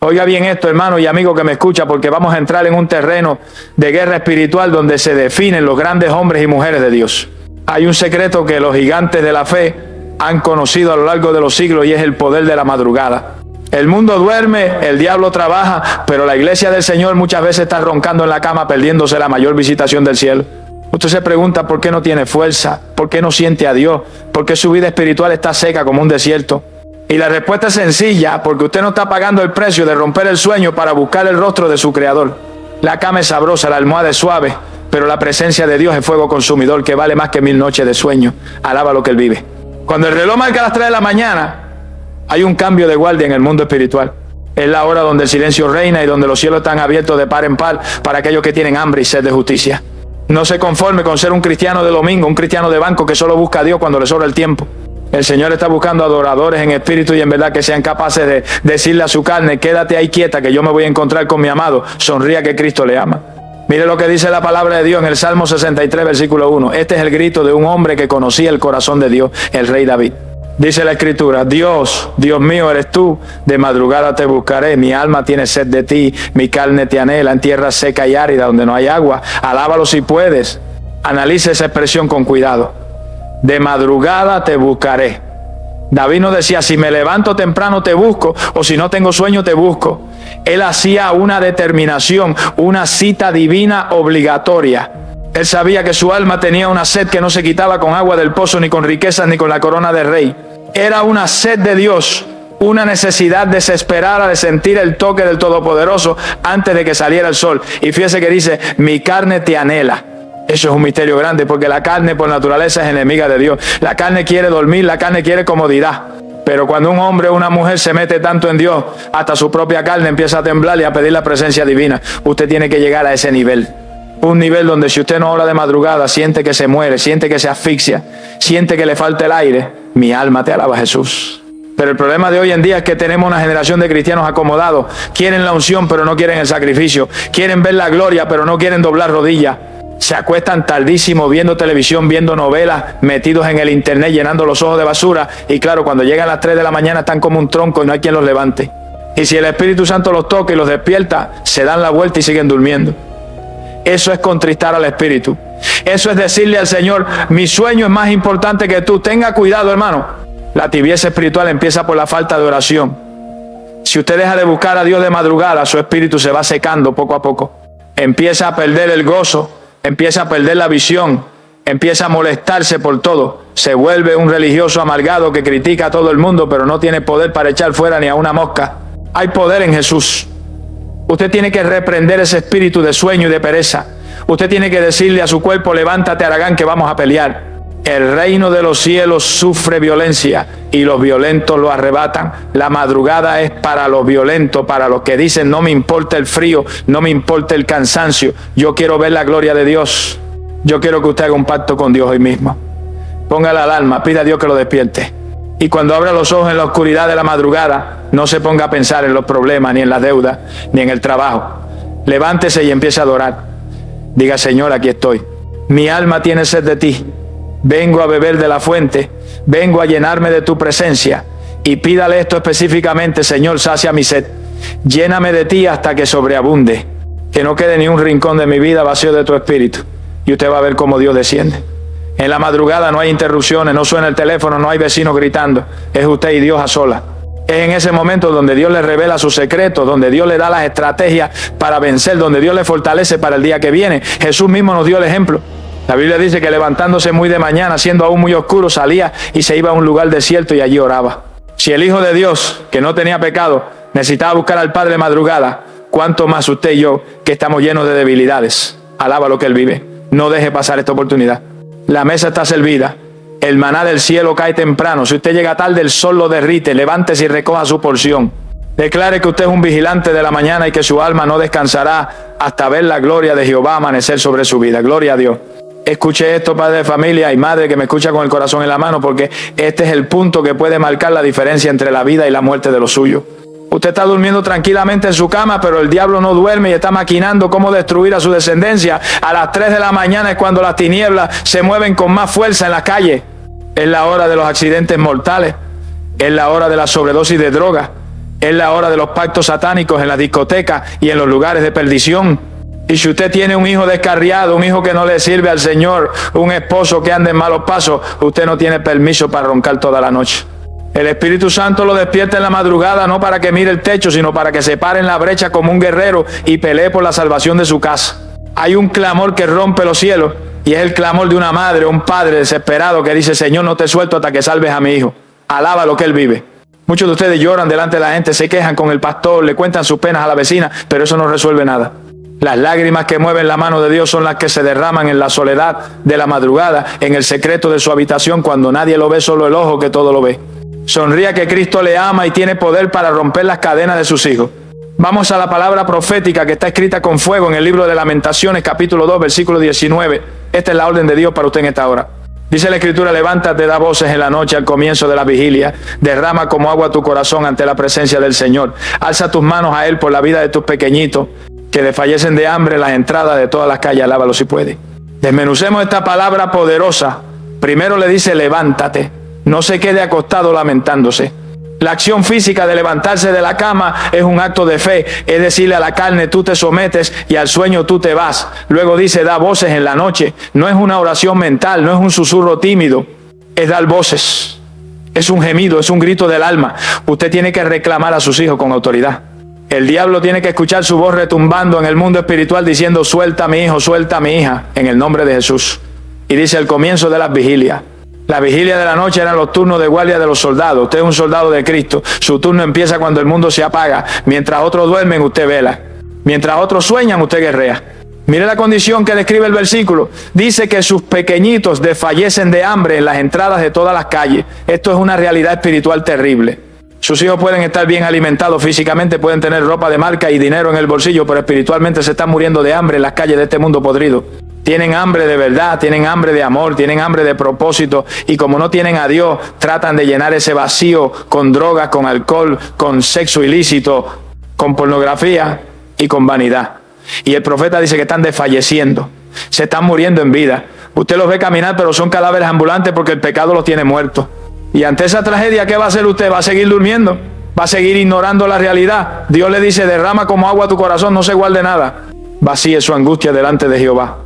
Oiga bien esto, hermano y amigo que me escucha, porque vamos a entrar en un terreno de guerra espiritual donde se definen los grandes hombres y mujeres de Dios. Hay un secreto que los gigantes de la fe han conocido a lo largo de los siglos y es el poder de la madrugada. El mundo duerme, el diablo trabaja, pero la iglesia del Señor muchas veces está roncando en la cama, perdiéndose la mayor visitación del cielo. Usted se pregunta por qué no tiene fuerza, por qué no siente a Dios, por qué su vida espiritual está seca como un desierto. Y la respuesta es sencilla, porque usted no está pagando el precio de romper el sueño para buscar el rostro de su Creador. La cama es sabrosa, la almohada es suave, pero la presencia de Dios es fuego consumidor que vale más que 1000 noches de sueño. Alaba lo que Él vive. Cuando el reloj marca las 3 de la mañana, hay un cambio de guardia en el mundo espiritual. Es la hora donde el silencio reina y donde los cielos están abiertos de par en par para aquellos que tienen hambre y sed de justicia. No se conforme con ser un cristiano de domingo, un cristiano de banco que solo busca a Dios cuando le sobra el tiempo. El Señor está buscando adoradores en espíritu y en verdad que sean capaces de decirle a su carne: quédate ahí quieta que yo me voy a encontrar con mi amado. Sonría que Cristo le ama. Mire lo que dice la palabra de Dios en el Salmo 63, versículo 1. Este es el grito de un hombre que conocía el corazón de Dios, el rey David. Dice la Escritura: Dios, Dios mío eres tú, de madrugada te buscaré, mi alma tiene sed de ti, mi carne te anhela en tierra seca y árida donde no hay agua. Alábalo si puedes. Analice esa expresión con cuidado. De madrugada te buscaré. David no decía: si me levanto temprano te busco, o si no tengo sueño te busco. Él hacía una determinación, una cita divina obligatoria. Él sabía que su alma tenía una sed que no se quitaba con agua del pozo, ni con riquezas, ni con la corona de rey. Era una sed de Dios, una necesidad desesperada de sentir el toque del Todopoderoso antes de que saliera el sol. Y fíjese que dice: mi carne te anhela. Eso es un misterio grande, porque la carne por naturaleza es enemiga de Dios. La carne quiere dormir, la carne quiere comodidad. Pero cuando un hombre o una mujer se mete tanto en Dios, hasta su propia carne empieza a temblar y a pedir la presencia divina. Usted tiene que llegar a ese nivel. Un nivel donde si usted no ora de madrugada, siente que se muere, siente que se asfixia, siente que le falta el aire. Mi alma te alaba, Jesús. Pero el problema de hoy en día es que tenemos una generación de cristianos acomodados. Quieren la unción, pero no quieren el sacrificio. Quieren ver la gloria, pero no quieren doblar rodillas. Se acuestan tardísimo viendo televisión, viendo novelas, metidos en el internet, llenando los ojos de basura. Y claro, cuando llegan las 3 de la mañana están como un tronco y no hay quien los levante. Y si el Espíritu Santo los toca y los despierta, se dan la vuelta y siguen durmiendo. Eso es contristar al Espíritu. Eso es decirle al Señor: mi sueño es más importante que tú. Tenga cuidado, hermano. La tibieza espiritual empieza por la falta de oración. Si usted deja de buscar a Dios de madrugada, su espíritu se va secando poco a poco. Empieza a perder el gozo, empieza a perder la visión, empieza a molestarse por todo. Se vuelve un religioso amargado que critica a todo el mundo, pero no tiene poder para echar fuera ni a una mosca. Hay poder en Jesús. Usted tiene que reprender ese espíritu de sueño y de pereza. Usted tiene que decirle a su cuerpo: levántate, Aragán, que vamos a pelear. El reino de los cielos sufre violencia y los violentos lo arrebatan. La madrugada es para los violentos, para los que dicen: no me importa el frío, no me importa el cansancio, yo quiero ver la gloria de Dios. Yo quiero que usted haga un pacto con Dios hoy mismo. Ponga la alarma, pida a Dios que lo despierte. Y cuando abra los ojos en la oscuridad de la madrugada, no se ponga a pensar en los problemas, ni en la deuda, ni en el trabajo. Levántese y empiece a adorar. Diga: Señor, aquí estoy. Mi alma tiene sed de ti. Vengo a beber de la fuente. Vengo a llenarme de tu presencia. Y pídale esto específicamente: Señor, sacia mi sed. Lléname de ti hasta que sobreabunde. Que no quede ni un rincón de mi vida vacío de tu espíritu. Y usted va a ver cómo Dios desciende. En la madrugada no hay interrupciones, no suena el teléfono, no hay vecinos gritando. Es usted y Dios a solas. Es en ese momento donde Dios le revela sus secretos, donde Dios le da las estrategias para vencer, donde Dios le fortalece para el día que viene. Jesús mismo nos dio el ejemplo. La Biblia dice que levantándose muy de mañana, siendo aún muy oscuro, salía y se iba a un lugar desierto y allí oraba. Si el Hijo de Dios, que no tenía pecado, necesitaba buscar al Padre de madrugada, ¿cuánto más usted y yo, que estamos llenos de debilidades? Alaba lo que Él vive. No deje pasar esta oportunidad. La mesa está servida. El maná del cielo cae temprano. Si usted llega tarde, el sol lo derrite. Levántese y recoja su porción. Declare que usted es un vigilante de la mañana y que su alma no descansará hasta ver la gloria de Jehová amanecer sobre su vida. Gloria a Dios. Escuche esto, padre de familia y madre que me escucha con el corazón en la mano, porque este es el punto que puede marcar la diferencia entre la vida y la muerte de los suyos. Usted está durmiendo tranquilamente en su cama, pero el diablo no duerme y está maquinando cómo destruir a su descendencia. A las 3 de la mañana es cuando las tinieblas se mueven con más fuerza en la calle. Es la hora de los accidentes mortales. Es la hora de la sobredosis de droga. Es la hora de los pactos satánicos en las discotecas y en los lugares de perdición. Y si usted tiene un hijo descarriado, un hijo que no le sirve al Señor, un esposo que anda en malos pasos, usted no tiene permiso para roncar toda la noche. El Espíritu Santo lo despierta en la madrugada, no para que mire el techo, sino para que se pare en la brecha como un guerrero y pelee por la salvación de su casa. Hay un clamor que rompe los cielos, y es el clamor de una madre o un padre desesperado que dice: Señor, no te suelto hasta que salves a mi hijo. Alaba lo que él vive. Muchos de ustedes lloran delante de la gente, se quejan con el pastor, le cuentan sus penas a la vecina, pero eso no resuelve nada. Las lágrimas que mueven la mano de Dios son las que se derraman en la soledad de la madrugada, en el secreto de su habitación, cuando nadie lo ve, solo el ojo que todo lo ve. Sonría que Cristo le ama y tiene poder para romper las cadenas de sus hijos. Vamos a la palabra profética que está escrita con fuego en el libro de Lamentaciones, capítulo 2, versículo 19. Esta es la orden de Dios para usted en esta hora. Dice la Escritura: levántate, da voces en la noche al comienzo de la vigilia, derrama como agua tu corazón ante la presencia del Señor. Alza tus manos a Él por la vida de tus pequeñitos, que desfallecen de hambre en las entradas de todas las calles. Alábalo si puede. Desmenucemos esta palabra poderosa. Primero le dice: levántate, no se quede acostado lamentándose. La acción física de levantarse de la cama es un acto de fe, es decirle a la carne: tú te sometes, y al sueño tú te vas. Luego dice: da voces en la noche. No es una oración mental, no es un susurro tímido, es dar voces. Es un gemido, es un grito del alma. Usted tiene que reclamar a sus hijos con autoridad. El diablo tiene que escuchar su voz retumbando en el mundo espiritual diciendo: suelta a mi hijo, suelta a mi hija, en el nombre de Jesús. Y dice: el comienzo de las vigilias. La vigilia de la noche eran los turnos de guardia de los soldados. Usted es un soldado de Cristo. Su turno empieza cuando el mundo se apaga. Mientras otros duermen, usted vela. Mientras otros sueñan, usted guerrea. Mire la condición que describe el versículo. Dice que sus pequeñitos desfallecen de hambre en las entradas de todas las calles. Esto es una realidad espiritual terrible. Sus hijos pueden estar bien alimentados físicamente, pueden tener ropa de marca y dinero en el bolsillo, pero espiritualmente se están muriendo de hambre en las calles de este mundo podrido. Tienen hambre de verdad, tienen hambre de amor, tienen hambre de propósito, y como no tienen a Dios, tratan de llenar ese vacío con drogas, con alcohol, con sexo ilícito, con pornografía y con vanidad. Y el profeta dice que están desfalleciendo, se están muriendo en vida. Usted los ve caminar, pero son cadáveres ambulantes porque el pecado los tiene muertos. Y ante esa tragedia, ¿qué va a hacer usted? ¿Va a seguir durmiendo? ¿Va a seguir ignorando la realidad? Dios le dice: derrama como agua tu corazón, no se guarde nada. Vacíe su angustia delante de Jehová.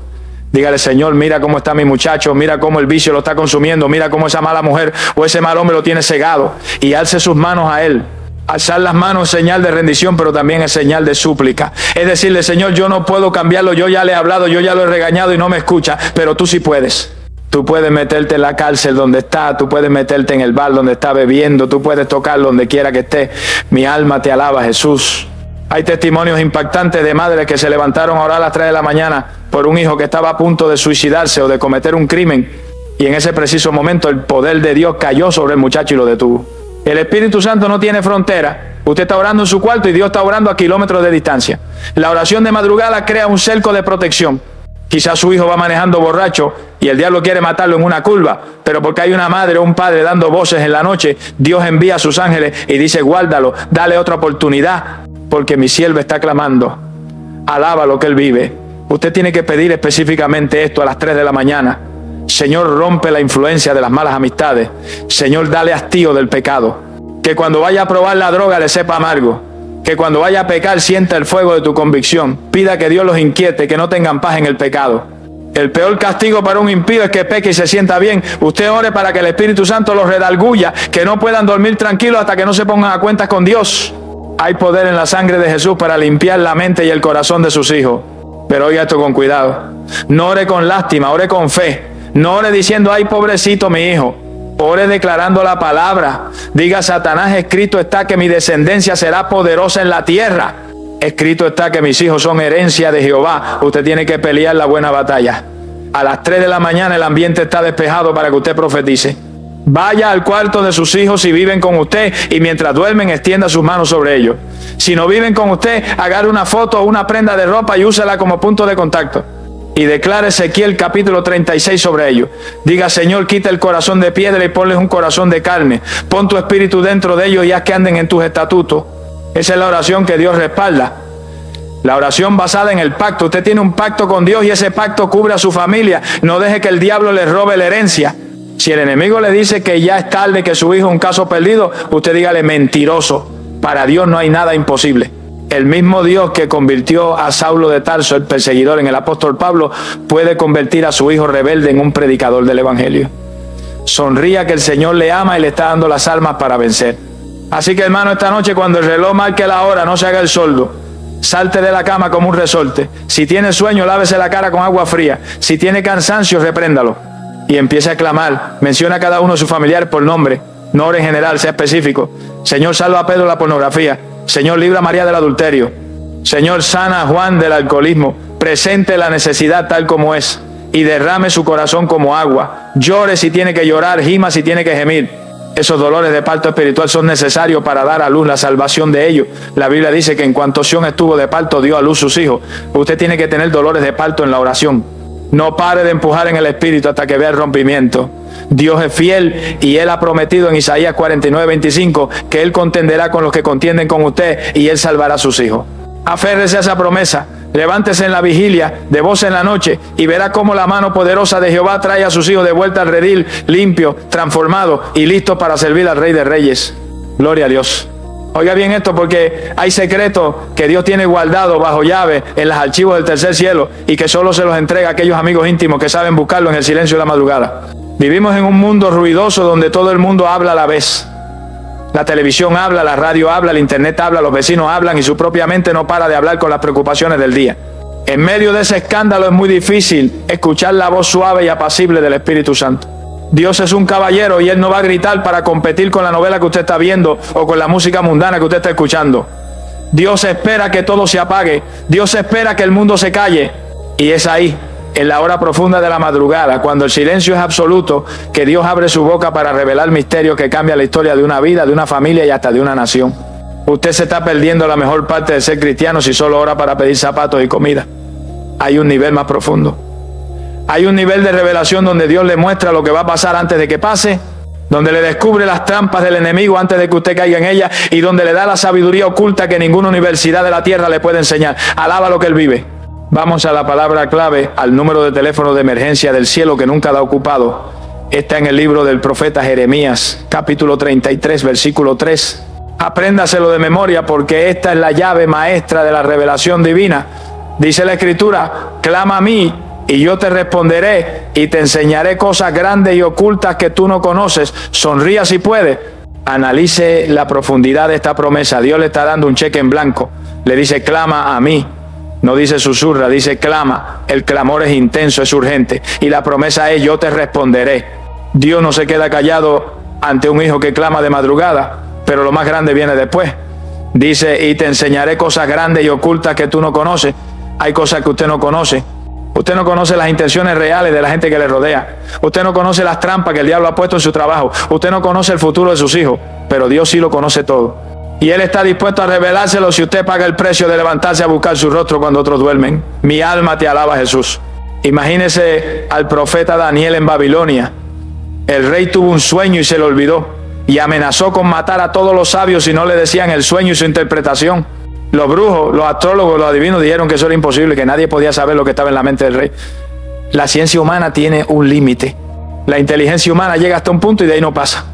Dígale: Señor, mira cómo está mi muchacho, mira cómo el vicio lo está consumiendo, mira cómo esa mala mujer o ese mal hombre lo tiene cegado. Y alce sus manos a Él. Alzar las manos es señal de rendición, pero también es señal de súplica. Es decirle: Señor, yo no puedo cambiarlo, yo ya le he hablado, yo ya lo he regañado y no me escucha, pero tú sí puedes. Tú puedes meterte en la cárcel donde está, tú puedes meterte en el bar donde está bebiendo, tú puedes tocarlo donde quiera que esté. Mi alma te alaba, Jesús. Hay testimonios impactantes de madres que se levantaron a orar a las 3 de la mañana por un hijo que estaba a punto de suicidarse o de cometer un crimen, y en ese preciso momento el poder de Dios cayó sobre el muchacho y lo detuvo. El Espíritu Santo no tiene frontera. Usted está orando en su cuarto y Dios está orando a kilómetros de distancia. La oración de madrugada crea un cerco de protección. Quizás su hijo va manejando borracho y el diablo quiere matarlo en una curva, pero porque hay una madre o un padre dando voces en la noche, Dios envía a sus ángeles y dice: guárdalo, dale otra oportunidad, porque mi siervo está clamando. Alaba lo que él vive. Usted tiene que pedir específicamente esto a las 3 de la mañana. Señor, rompe la influencia de las malas amistades. Señor, dale hastío del pecado. Que cuando vaya a probar la droga le sepa amargo. Que cuando vaya a pecar sienta el fuego de tu convicción. Pida que Dios los inquiete, que no tengan paz en el pecado. El peor castigo para un impío es que peque y se sienta bien. Usted ore para que el Espíritu Santo los redarguya, que no puedan dormir tranquilos hasta que no se pongan a cuentas con Dios. Hay poder en la sangre de Jesús para limpiar la mente y el corazón de sus hijos. Pero oiga esto con cuidado. No ore con lástima, ore con fe. No ore diciendo: ay, pobrecito mi hijo. Ore declarando la palabra. Diga: Satanás, escrito está que mi descendencia será poderosa en la tierra. Escrito está que mis hijos son herencia de Jehová. Usted tiene que pelear la buena batalla. A las 3 de la mañana el ambiente está despejado para que usted profetice. Vaya al cuarto de sus hijos si viven con usted, y mientras duermen extienda sus manos sobre ellos. Si no viven con usted, agarre una foto o una prenda de ropa y úsela como punto de contacto. Y declare Ezequiel capítulo 36 sobre ellos. Diga: Señor, quita el corazón de piedra y ponles un corazón de carne. Pon tu espíritu dentro de ellos y haz que anden en tus estatutos. Esa es la oración que Dios respalda. La oración basada en el pacto. Usted tiene un pacto con Dios y ese pacto cubre a su familia. No deje que el diablo le robe la herencia. Si el enemigo le dice que ya es tarde, que su hijo es un caso perdido, usted dígale: mentiroso. Para Dios no hay nada imposible. El mismo Dios que convirtió a Saulo de Tarso, el perseguidor, en el apóstol Pablo, puede convertir a su hijo rebelde en un predicador del evangelio. Sonría que el Señor le ama y le está dando las armas para vencer. Así que, hermano, esta noche, cuando el reloj marque la hora, no se haga el sordo. Salte de la cama como un resorte. Si tiene sueño, lávese la cara con agua fría. Si tiene cansancio, repréndalo. Y empiece a clamar. Menciona a cada uno de sus familiares por nombre. No ore en general, sea específico. Señor, salva a Pedro de la pornografía. Señor, libra a María del adulterio. Señor, sana a Juan del alcoholismo. Presente la necesidad tal como es. Y derrame su corazón como agua. Llore si tiene que llorar, gima si tiene que gemir. Esos dolores de parto espiritual son necesarios para dar a luz la salvación de ellos. La Biblia dice que en cuanto Sión estuvo de parto, dio a luz sus hijos. Usted tiene que tener dolores de parto en la oración. No pare de empujar en el espíritu hasta que vea el rompimiento. Dios es fiel y Él ha prometido en Isaías 49:25 que Él contenderá con los que contienden con usted y Él salvará a sus hijos. Aférrese a esa promesa. Levántese en la vigilia, de voz en la noche, y verá cómo la mano poderosa de Jehová trae a sus hijos de vuelta al redil, limpio, transformado y listo para servir al Rey de Reyes. Gloria a Dios. Oiga bien esto, porque hay secretos que Dios tiene guardados bajo llave en los archivos del tercer cielo y que solo se los entrega a aquellos amigos íntimos que saben buscarlo en el silencio de la madrugada. Vivimos en un mundo ruidoso donde todo el mundo habla a la vez. La televisión habla, la radio habla, el internet habla, los vecinos hablan y su propia mente no para de hablar con las preocupaciones del día. En medio de ese escándalo es muy difícil escuchar la voz suave y apacible del Espíritu Santo. Dios es un caballero y Él no va a gritar para competir con la novela que usted está viendo o con la música mundana que usted está escuchando. Dios espera que todo se apague. Dios espera que el mundo se calle. Y es ahí, en la hora profunda de la madrugada, cuando el silencio es absoluto, que Dios abre su boca para revelar misterios que cambian la historia de una vida, de una familia y hasta de una nación. Usted se está perdiendo la mejor parte de ser cristiano si solo ora para pedir zapatos y comida. Hay un nivel más profundo. Hay un nivel de revelación donde Dios le muestra lo que va a pasar antes de que pase, donde le descubre las trampas del enemigo antes de que usted caiga en ellas y donde le da la sabiduría oculta que ninguna universidad de la tierra le puede enseñar. Alaba lo que Él vive. Vamos a la palabra clave, al número de teléfono de emergencia del cielo que nunca da ocupado. Está en el libro del profeta Jeremías, capítulo 33, versículo 3. Apréndaselo de memoria porque esta es la llave maestra de la revelación divina. Dice la Escritura, clama a mí y yo te responderé y te enseñaré cosas grandes y ocultas que tú no conoces. Sonría si puede. Analice la profundidad de esta promesa. Dios le está dando un cheque en blanco. Le dice, clama a mí. No dice susurra, dice clama. El clamor es intenso, es urgente. Y la promesa es, yo te responderé. Dios no se queda callado ante un hijo que clama de madrugada, pero lo más grande viene después. Dice, y te enseñaré cosas grandes y ocultas que tú no conoces. Hay cosas que usted no conoce. Usted no conoce las intenciones reales de la gente que le rodea. Usted no conoce las trampas que el diablo ha puesto en su trabajo. Usted no conoce el futuro de sus hijos, pero Dios sí lo conoce todo. Y Él está dispuesto a revelárselo si usted paga el precio de levantarse a buscar su rostro cuando otros duermen. Mi alma te alaba, Jesús. Imagínese al profeta Daniel en Babilonia. El rey tuvo un sueño y se le olvidó. Y amenazó con matar a todos los sabios si no le decían el sueño y su interpretación. Los brujos, los astrólogos, los adivinos dijeron que eso era imposible, que nadie podía saber lo que estaba en la mente del rey. La ciencia humana tiene un límite. La inteligencia humana llega hasta un punto y de ahí no pasa.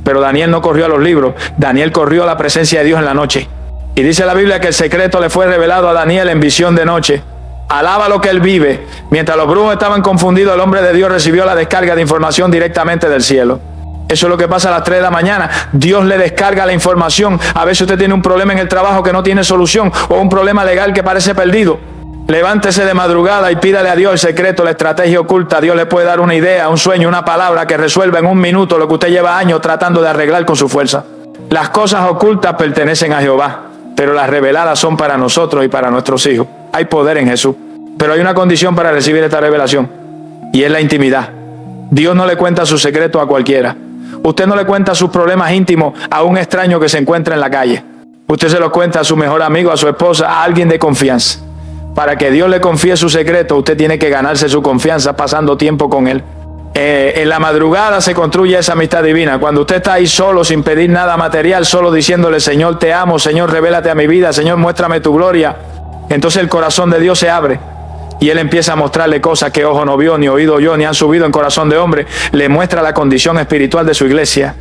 Pero Daniel no corrió a los libros, Daniel corrió a la presencia de Dios en la noche. Y dice la Biblia que el secreto le fue revelado a Daniel en visión de noche. Alaba lo que Él vive. Mientras los brujos estaban confundidos, el hombre de Dios recibió la descarga de información directamente del cielo. Eso es lo que pasa a las 3 de la mañana. Dios le descarga la información. A veces usted tiene un problema en el trabajo que no tiene solución o un problema legal que parece perdido. Levántese de madrugada y pídale a Dios el secreto, la estrategia oculta. Dios le puede dar una idea, un sueño, una palabra que resuelva en un minuto lo que usted lleva años tratando de arreglar con su fuerza. Las cosas ocultas pertenecen a Jehová, pero las reveladas son para nosotros y para nuestros hijos. Hay poder en Jesús, pero hay una condición para recibir esta revelación y es la intimidad. Dios no le cuenta sus secretos a cualquiera. Usted no le cuenta sus problemas íntimos a un extraño que se encuentra en la calle. Usted se los cuenta a su mejor amigo, a su esposa, a alguien de confianza. Para que Dios le confíe su secreto, usted tiene que ganarse su confianza pasando tiempo con Él. En la madrugada se construye esa amistad divina. Cuando usted está ahí solo, sin pedir nada material, solo diciéndole, Señor, te amo, Señor, revélate a mi vida, Señor, muéstrame tu gloria. Entonces el corazón de Dios se abre y Él empieza a mostrarle cosas que ojo no vio, ni oído oyó, ni han subido en corazón de hombre. Le muestra la condición espiritual de su iglesia.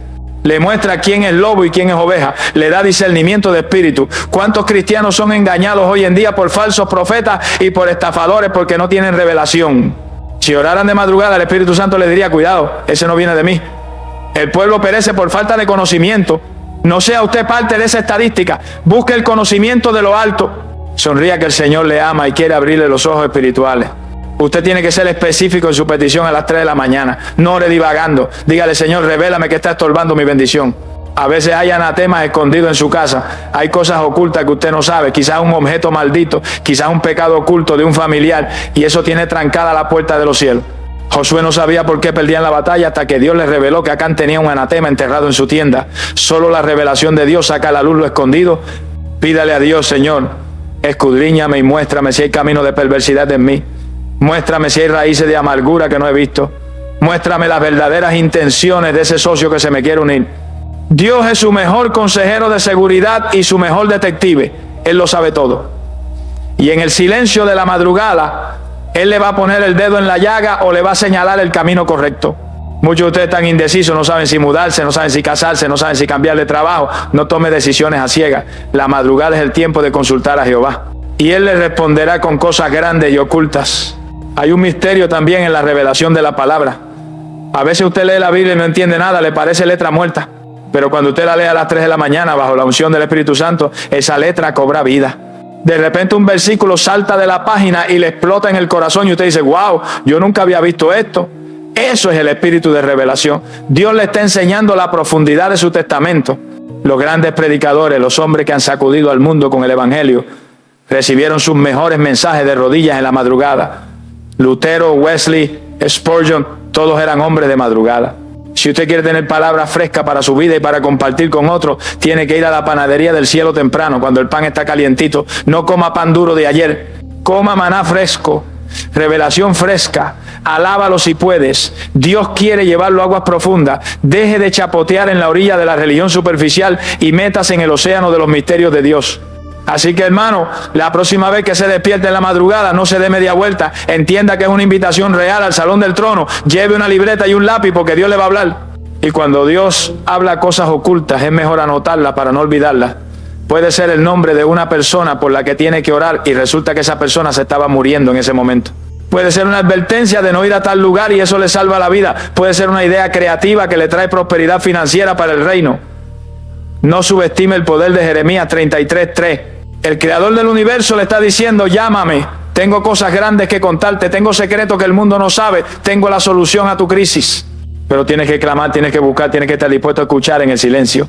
Le muestra quién es lobo y quién es oveja. Le da discernimiento de espíritu. ¿Cuántos cristianos son engañados hoy en día por falsos profetas y por estafadores porque no tienen revelación? Si oraran de madrugada, el Espíritu Santo les diría, cuidado, ese no viene de mí. El pueblo perece por falta de conocimiento. No sea usted parte de esa estadística. Busque el conocimiento de lo alto. Sonría que el Señor le ama y quiere abrirle los ojos espirituales. Usted tiene que ser específico en su petición a las 3 de la mañana. No ore divagando. Dígale, Señor, revélame que está estorbando mi bendición. A veces hay anatemas escondidos en su casa. Hay cosas ocultas que usted no sabe. Quizás un objeto maldito. Quizás un pecado oculto de un familiar. Y eso tiene trancada la puerta de los cielos. Josué no sabía por qué perdían la batalla hasta que Dios le reveló que Acán tenía un anatema enterrado en su tienda. Solo la revelación de Dios saca a la luz lo escondido. Pídale a Dios, Señor, escudriñame y muéstrame si hay camino de perversidad en mí. Muéstrame si hay raíces de amargura que no he visto. Muéstrame las verdaderas intenciones de ese socio que se me quiere unir. Dios es su mejor consejero de seguridad y su mejor detective. Él lo sabe todo. Y en el silencio de la madrugada, Él le va a poner el dedo en la llaga o le va a señalar el camino correcto. Muchos de ustedes están indecisos, no saben si mudarse, no saben si casarse, no saben si cambiar de trabajo. No tome decisiones a ciegas. La madrugada es el tiempo de consultar a Jehová. Y Él le responderá con cosas grandes y ocultas. Hay un misterio también en la revelación de la palabra. A veces usted lee la Biblia y no entiende nada, le parece letra muerta. Pero cuando usted la lee a las 3 de la mañana bajo la unción del Espíritu Santo, esa letra cobra vida. De repente un versículo salta de la página y le explota en el corazón y usted dice, wow, yo nunca había visto esto. Eso es el espíritu de revelación. Dios le está enseñando la profundidad de su testamento. Los grandes predicadores, los hombres que han sacudido al mundo con el Evangelio, recibieron sus mejores mensajes de rodillas en la madrugada. Lutero, Wesley, Spurgeon, todos eran hombres de madrugada. Si usted quiere tener palabra fresca para su vida y para compartir con otros, tiene que ir a la panadería del cielo temprano, cuando el pan está calientito. No coma pan duro de ayer, coma maná fresco, revelación fresca. Alábalo si puedes. Dios quiere llevarlo a aguas profundas. Deje de chapotear en la orilla de la religión superficial y métase en el océano de los misterios de Dios. Así que, hermano, la próxima vez que se despierte en la madrugada, no se dé media vuelta. Entienda que es una invitación real al salón del trono. Lleve una libreta y un lápiz porque Dios le va a hablar. Y cuando Dios habla cosas ocultas, es mejor anotarlas para no olvidarlas. Puede ser el nombre de una persona por la que tiene que orar y resulta que esa persona se estaba muriendo en ese momento. Puede ser una advertencia de no ir a tal lugar y eso le salva la vida. Puede ser una idea creativa que le trae prosperidad financiera para el reino. No subestime el poder de Jeremías 33:3. El creador del universo le está diciendo, llámame, tengo cosas grandes que contarte, tengo secretos que el mundo no sabe, tengo la solución a tu crisis. Pero tienes que clamar, tienes que buscar, tienes que estar dispuesto a escuchar en el silencio.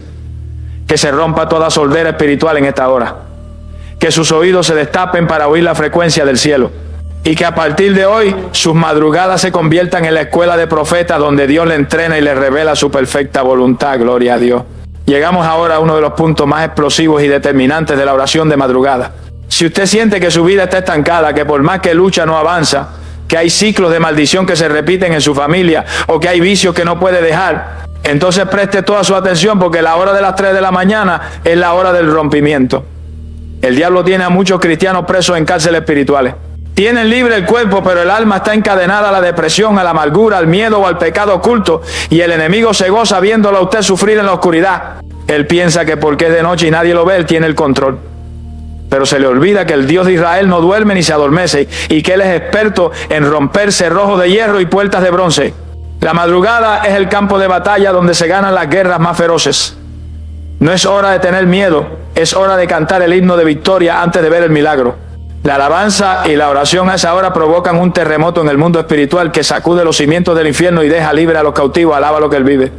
Que se rompa toda soldera espiritual en esta hora. Que sus oídos se destapen para oír la frecuencia del cielo. Y que a partir de hoy sus madrugadas se conviertan en la escuela de profetas donde Dios le entrena y le revela su perfecta voluntad. Gloria a Dios. Llegamos ahora a uno de los puntos más explosivos y determinantes de la oración de madrugada. Si usted siente que su vida está estancada, que por más que lucha no avanza, que hay ciclos de maldición que se repiten en su familia o que hay vicios que no puede dejar, entonces preste toda su atención porque la hora de las 3 de la mañana es la hora del rompimiento. El diablo tiene a muchos cristianos presos en cárceles espirituales. Tienen libre el cuerpo, pero el alma está encadenada a la depresión, a la amargura, al miedo o al pecado oculto. Y el enemigo se goza viéndolo a usted sufrir en la oscuridad. Él piensa que porque es de noche y nadie lo ve, él tiene el control. Pero se le olvida que el Dios de Israel no duerme ni se adormece y que Él es experto en romper cerrojos de hierro y puertas de bronce. La madrugada es el campo de batalla donde se ganan las guerras más feroces. No es hora de tener miedo, es hora de cantar el himno de victoria antes de ver el milagro. La alabanza y la oración a esa hora provocan un terremoto en el mundo espiritual que sacude los cimientos del infierno y deja libre a los cautivos. Alaba lo que Él vive.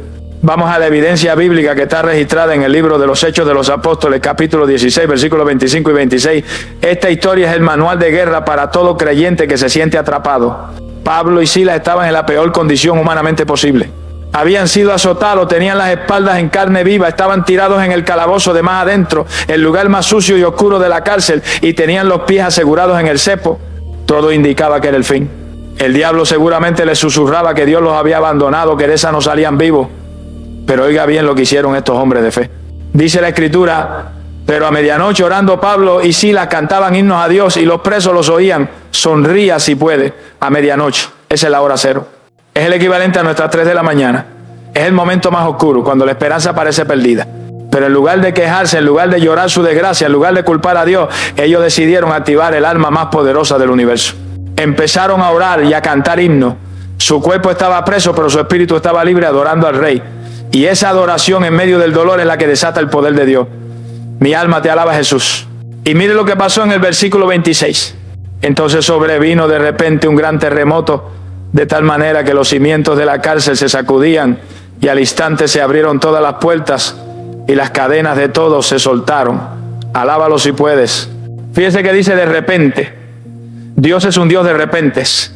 Vamos a la evidencia bíblica que está registrada en el libro de los Hechos de los Apóstoles, capítulo 16, versículos 25 y 26. Esta historia es el manual de guerra para todo creyente que se siente atrapado. Pablo y Silas estaban en la peor condición humanamente posible. Habían sido azotados, tenían las espaldas en carne viva, estaban tirados en el calabozo de más adentro, el lugar más sucio y oscuro de la cárcel, y tenían los pies asegurados en el cepo. Todo indicaba que era el fin. El diablo seguramente les susurraba que Dios los había abandonado, que de esa no salían vivos. Pero oiga bien lo que hicieron estos hombres de fe. Dice la Escritura, pero a medianoche orando Pablo y Silas cantaban himnos a Dios y los presos los oían. Sonría si puede, a medianoche. Esa es la hora cero. Es el equivalente a nuestras 3 de la mañana. Es el momento más oscuro, cuando la esperanza parece perdida. Pero en lugar de quejarse, en lugar de llorar su desgracia, en lugar de culpar a Dios, ellos decidieron activar el arma más poderosa del universo. Empezaron a orar y a cantar himnos. Su cuerpo estaba preso, pero su espíritu estaba libre, adorando al Rey. Y esa adoración en medio del dolor es la que desata el poder de Dios. Mi alma te alaba, Jesús. Y mire lo que pasó en el versículo 26. Entonces sobrevino de repente un gran terremoto, de tal manera que los cimientos de la cárcel se sacudían, y al instante se abrieron todas las puertas, y las cadenas de todos se soltaron. Alábalo si puedes. Fíjese que dice de repente. Dios es un Dios de repentes.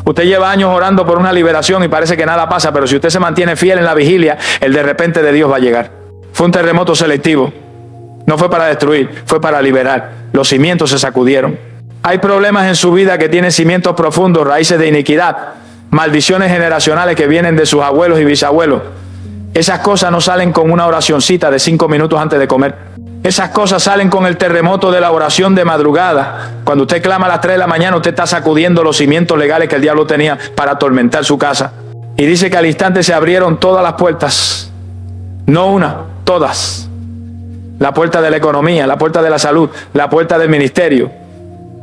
Usted lleva años orando por una liberación y parece que nada pasa, pero si usted se mantiene fiel en la vigilia, el de repente de Dios va a llegar. Fue un terremoto selectivo. No fue para destruir, fue para liberar. Los cimientos se sacudieron. Hay problemas en su vida que tienen cimientos profundos, raíces de iniquidad, maldiciones generacionales que vienen de sus abuelos y bisabuelos. Esas cosas no salen con una oracioncita de 5 minutos antes de comer. Esas cosas salen con el terremoto de la oración de madrugada. Cuando usted clama a las 3 de la mañana, usted está sacudiendo los cimientos legales que el diablo tenía para atormentar su casa. Y dice que al instante se abrieron todas las puertas. No una, todas. La puerta de la economía, la puerta de la salud, la puerta del ministerio.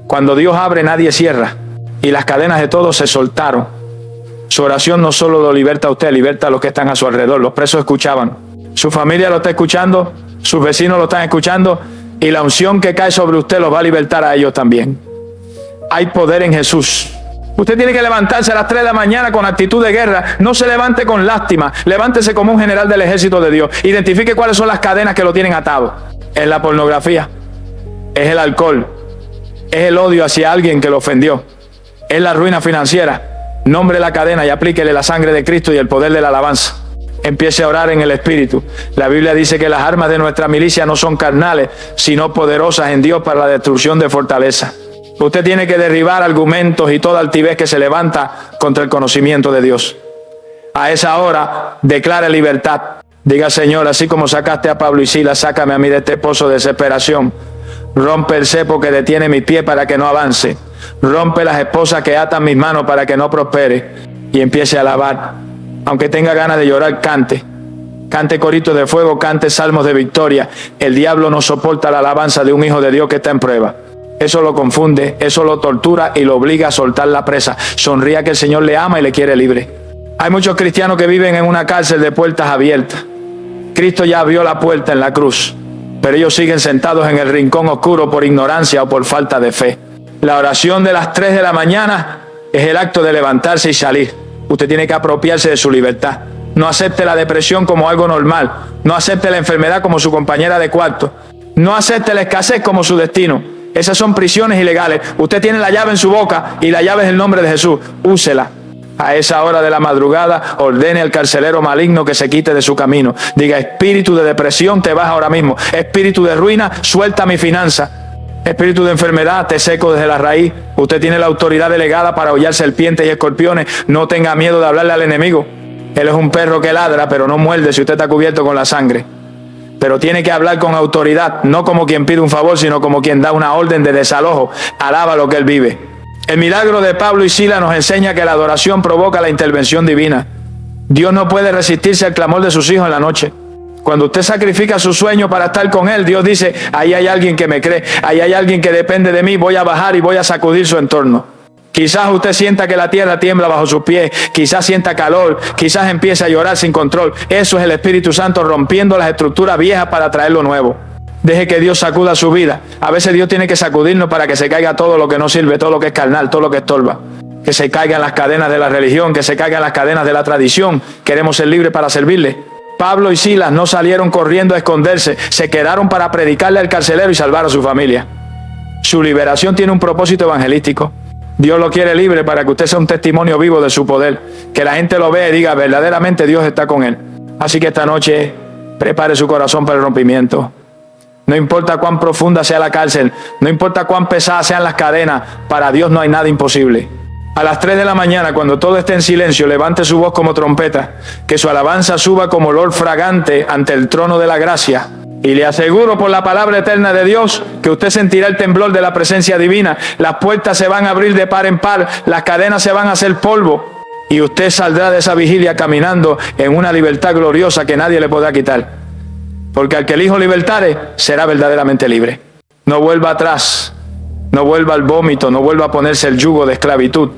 Cuando Dios abre, nadie cierra. Y las cadenas de todos se soltaron. Su oración no solo lo liberta a usted, liberta a los que están a su alrededor. Los presos escuchaban. Su familia lo está escuchando, sus vecinos lo están escuchando, y la unción que cae sobre usted los va a libertar a ellos también. Hay poder en Jesús. Usted tiene que levantarse a las 3 de la mañana con actitud de guerra. No se levante con lástima. Levántese como un general del ejército de Dios. Identifique cuáles son las cadenas que lo tienen atado. Es la pornografía. Es el alcohol. Es el odio hacia alguien que lo ofendió. Es la ruina financiera. Nombre la cadena y aplíquele la sangre de Cristo y el poder de la alabanza. Empiece a orar en el Espíritu. La Biblia dice que las armas de nuestra milicia no son carnales, sino poderosas en Dios para la destrucción de fortaleza. Usted tiene que derribar argumentos y toda altivez que se levanta contra el conocimiento de Dios. A esa hora, declare libertad. Diga: Señor, así como sacaste a Pablo y Silas, sácame a mí de este pozo de desesperación. Rompe el cepo que detiene mi pie para que no avance. Rompe las esposas que atan mis manos para que no prospere. Y empiece a alabar. Aunque tenga ganas de llorar, cante. Cante coritos de fuego, cante salmos de victoria. El diablo no soporta la alabanza de un hijo de Dios que está en prueba. Eso lo confunde, eso lo tortura y lo obliga a soltar la presa. Sonría que el Señor le ama y le quiere libre. Hay muchos cristianos que viven en una cárcel de puertas abiertas. Cristo ya abrió la puerta en la cruz, pero ellos siguen sentados en el rincón oscuro por ignorancia o por falta de fe. La oración de las 3 de la mañana es el acto de levantarse y salir. Usted tiene que apropiarse de su libertad. No acepte la depresión como algo normal. No acepte la enfermedad como su compañera de cuarto. No acepte la escasez como su destino. Esas son prisiones ilegales. Usted tiene la llave en su boca y la llave es el nombre de Jesús. Úsela. A esa hora de la madrugada, ordene al carcelero maligno que se quite de su camino. Diga: espíritu de depresión, te vas ahora mismo. Espíritu de ruina, suelta mi finanza. Espíritu de enfermedad, te seco desde la raíz. Usted tiene la autoridad delegada para hollar serpientes y escorpiones. No tenga miedo de hablarle al enemigo. Él es un perro que ladra, pero no muerde si usted está cubierto con la sangre. Pero tiene que hablar con autoridad, no como quien pide un favor, sino como quien da una orden de desalojo. Alaba lo que él vive. El milagro de Pablo y Silas nos enseña que la adoración provoca la intervención divina. Dios no puede resistirse al clamor de sus hijos en la noche. Cuando usted sacrifica su sueño para estar con Él, Dios dice: ahí hay alguien que me cree, ahí hay alguien que depende de mí, voy a bajar y voy a sacudir su entorno. Quizás usted sienta que la tierra tiembla bajo sus pies, quizás sienta calor, quizás empiece a llorar sin control. Eso es el Espíritu Santo rompiendo las estructuras viejas para traer lo nuevo. Deje que Dios sacuda su vida. A veces Dios tiene que sacudirnos para que se caiga todo lo que no sirve, todo lo que es carnal, todo lo que estorba. Que se caigan las cadenas de la religión, que se caigan las cadenas de la tradición. Queremos ser libres para servirle. Pablo y Silas no salieron corriendo a esconderse, se quedaron para predicarle al carcelero y salvar a su familia. Su liberación tiene un propósito evangelístico. Dios lo quiere libre para que usted sea un testimonio vivo de su poder, que la gente lo vea y diga: verdaderamente Dios está con él. Así que esta noche prepare su corazón para el rompimiento. No importa cuán profunda sea la cárcel, no importa cuán pesadas sean las cadenas, para Dios no hay nada imposible. A las 3 de la mañana, cuando todo esté en silencio, levante su voz como trompeta, que su alabanza suba como olor fragante ante el trono de la gracia. Y le aseguro por la palabra eterna de Dios que usted sentirá el temblor de la presencia divina. Las puertas se van a abrir de par en par, las cadenas se van a hacer polvo. Y usted saldrá de esa vigilia caminando en una libertad gloriosa que nadie le podrá quitar. Porque al que el Hijo libertare, será verdaderamente libre. No vuelva atrás, no vuelva al vómito, no vuelva a ponerse el yugo de esclavitud.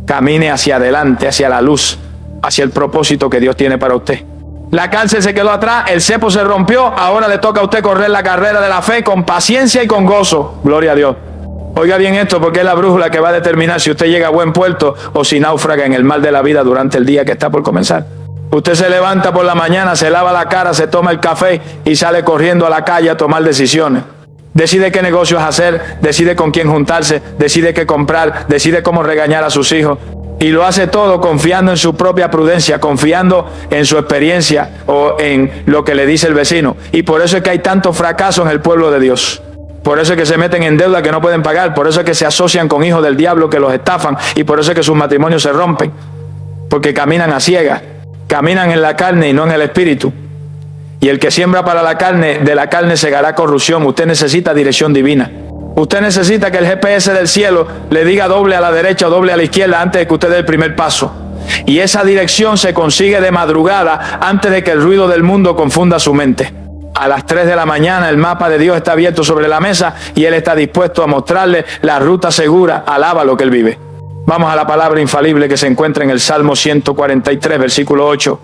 Camine hacia adelante, hacia la luz, hacia el propósito que Dios tiene para usted. La cárcel se quedó atrás, el cepo se rompió, ahora le toca a usted correr la carrera de la fe con paciencia y con gozo. Gloria a Dios. Oiga bien esto, porque es la brújula que va a determinar si usted llega a buen puerto o si náufraga en el mar de la vida durante el día que está por comenzar. Usted se levanta por la mañana, se lava la cara, se toma el café y sale corriendo a la calle a tomar decisiones. Decide qué negocios hacer, decide con quién juntarse, decide qué comprar, decide cómo regañar a sus hijos. Y lo hace todo confiando en su propia prudencia, confiando en su experiencia o en lo que le dice el vecino. Y por eso es que hay tanto fracaso en el pueblo de Dios. Por eso es que se meten en deuda que no pueden pagar. Por eso es que se asocian con hijos del diablo que los estafan. Y por eso es que sus matrimonios se rompen. Porque caminan a ciegas. Caminan en la carne y no en el espíritu. Y el que siembra para la carne, de la carne segará corrupción. Usted necesita dirección divina. Usted necesita que el GPS del cielo le diga doble a la derecha o doble a la izquierda antes de que usted dé el primer paso. Y esa dirección se consigue de madrugada antes de que el ruido del mundo confunda su mente. A las 3 de la mañana el mapa de Dios está abierto sobre la mesa y Él está dispuesto a mostrarle la ruta segura. Alaba lo que Él vive. Vamos a la palabra infalible que se encuentra en el Salmo 143, versículo 8.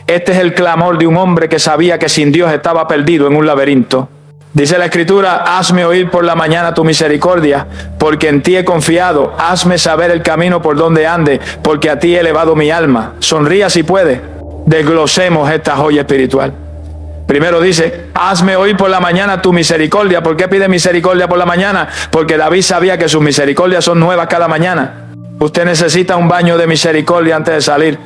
Este es el clamor de un hombre que sabía que sin Dios estaba perdido en un laberinto. Dice la Escritura, hazme oír por la mañana tu misericordia, porque en ti he confiado. Hazme saber el camino por donde ande, porque a ti he elevado mi alma. Sonría si puede. Desglosemos esta joya espiritual. Primero dice, hazme oír por la mañana tu misericordia. ¿Por qué pide misericordia por la mañana? Porque David sabía que sus misericordias son nuevas cada mañana. Usted necesita un baño de misericordia antes de salir.